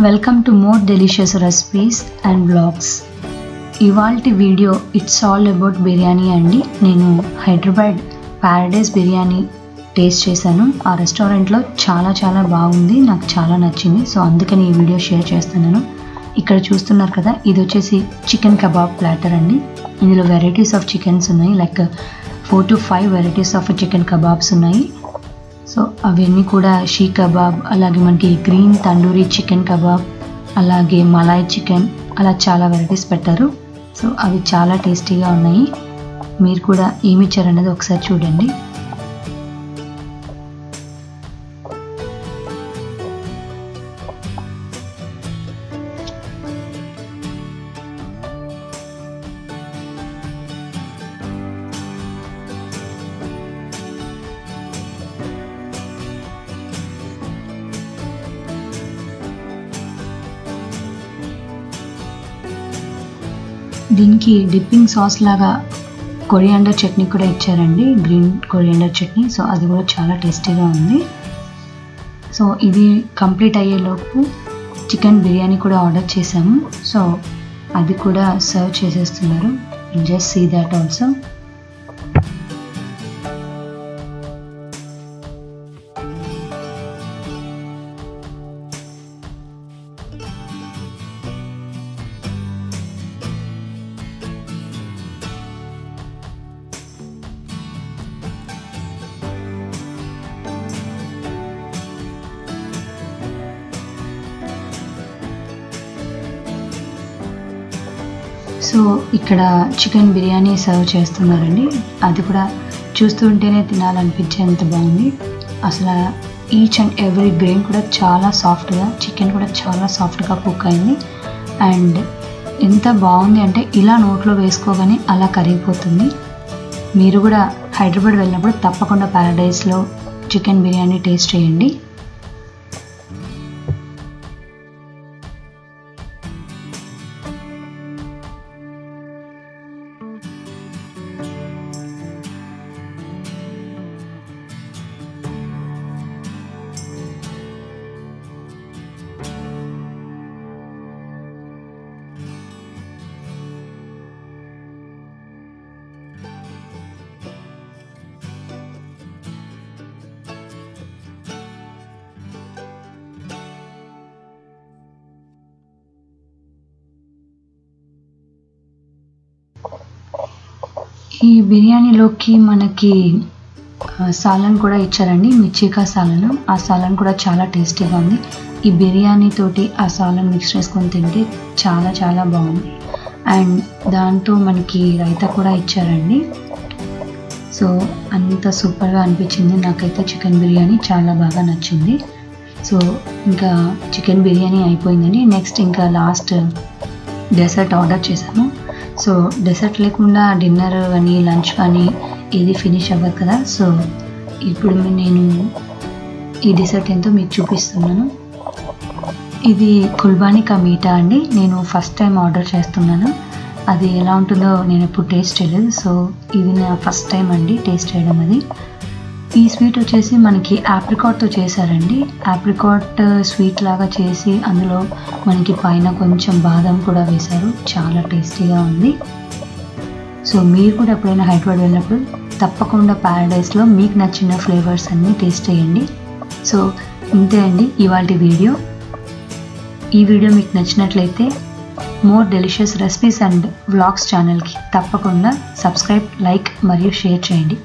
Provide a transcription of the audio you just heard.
Welcome to more delicious recipes and vlogs. ఇవాల్టి video it's all about biryani అండి. నేను Hyderabad Paradise biryani taste చేశాను. ఆ రెస్టారెంట్లో చాలా బాగుంది, నాకు చాలా నచ్చింది. సో అందుకని ఈ వీడియో షేర్ చేస్తున్నాను. ఇక్కడ చూస్తున్నారు కదా, ఇది వచ్చేసి చికెన్ కబాబ్ ప్లాటర్ అండి. ఇందులో వెరైటీస్ ఆఫ్ చికెన్స్ ఉన్నాయి, like 4 to 5 varieties of chicken kebabs ఉన్నాయి. సో అవన్నీ కూడా షీ కబాబ్, అలాగే మనకి గ్రీన్ తండూరీ చికెన్ కబాబ్, అలాగే మలాయ్ చికెన్, అలా చాలా వెరైటీస్ పెట్టారు. సో అవి చాలా టేస్టీగా ఉన్నాయి. మీరు కూడా ఏమి ఇచ్చారనేది ఒకసారి చూడండి. దీనికి డిప్పింగ్ సాస్ లాగా కొరియాండర్ చట్నీ కూడా ఇచ్చారండి, గ్రీన్ కొరియాండర్ చట్నీ. సో అది కూడా చాలా టేస్టీగా ఉంది. సో ఇది కంప్లీట్ అయ్యేలోపు చికెన్ బిర్యానీ కూడా ఆర్డర్ చేసాము. సో అది కూడా సర్వ్ చేసేస్తున్నారు. Just see that also. So ఇక్కడ చికెన్ బిర్యానీ సర్వ్ చేస్తున్నారండి. అది కూడా చూస్తుంటేనే తినాలనిపించేంత బాగుంది. అసలు ఈచ్ అండ్ ఎవ్రీ గ్రెయిన్ కూడా చాలా సాఫ్ట్గా, చికెన్ కూడా చాలా సాఫ్ట్గా కుక్ అయింది. అండ్ ఎంత బాగుంది అంటే ఇలా నోట్లో వేసుకోగానే అలా కరిగిపోతుంది. మీరు కూడా హైదరాబాద్ వెళ్ళినప్పుడు తప్పకుండా ప్యారడైస్లో చికెన్ బిర్యానీ టేస్ట్ చేయండి. ఈ బిర్యానీలోకి మనకి సాలన్ కూడా ఇచ్చారండి, మిర్చికా సాలన్. ఆ సాలన్ కూడా చాలా టేస్టీగా ఉంది. ఈ బిర్యానీ తోటి ఆ సాలన్ మిక్స్ చేసుకొని తింటే చాలా బాగుంది. అండ్ దాంతో మనకి రైతా కూడా ఇచ్చారండి. సో అంత సూపర్గా అనిపించింది. నాకైతే చికెన్ బిర్యానీ చాలా బాగా నచ్చింది. సో ఇంకా చికెన్ బిర్యానీ అయిపోయిందండి. నెక్స్ట్ ఇంకా లాస్ట్ డెసర్ట్ ఆర్డర్ చేశాము. సో డెసర్ట్ లేకుండా డిన్నర్ కానీ లంచ్ కానీ ఏది ఫినిష్ అవ్వదు కదా. సో ఇప్పుడు నేను ఈ డెసర్ట్ ఎంతో మీకు చూపిస్తున్నాను. ఇది కుబానికా మీటా అండి. నేను ఫస్ట్ టైం ఆర్డర్ చేస్తున్నాను. అది ఎలా ఉంటుందో నేను ఎప్పుడు టేస్ట్ చేయలేదు. సో ఇది నా ఫస్ట్ టైం అండి టేస్ట్ చేయడం. అది ఈ స్వీట్ వచ్చేసి మనకి ఆప్రికాట్తో చేశారండి. ఆప్రికాట్ స్వీట్ లాగా చేసి అందులో మనకి పైన కొంచెం బాదం కూడా వేశారు. చాలా టేస్టీగా ఉంది. సో మీరు కూడా ఎప్పుడైనా హైదరాబాద్ వెళ్ళినప్పుడు తప్పకుండా ప్యారడైస్లో మీకు నచ్చిన ఫ్లేవర్స్ అన్నీ టేస్ట్ చేయండి. సో ఇంతే అండి ఇవాల్టి వీడియో. ఈ వీడియో మీకు నచ్చినట్లయితే more delicious recipes and vlogs ఛానల్కి తప్పకుండా సబ్స్క్రైబ్, లైక్ మరియు షేర్ చేయండి.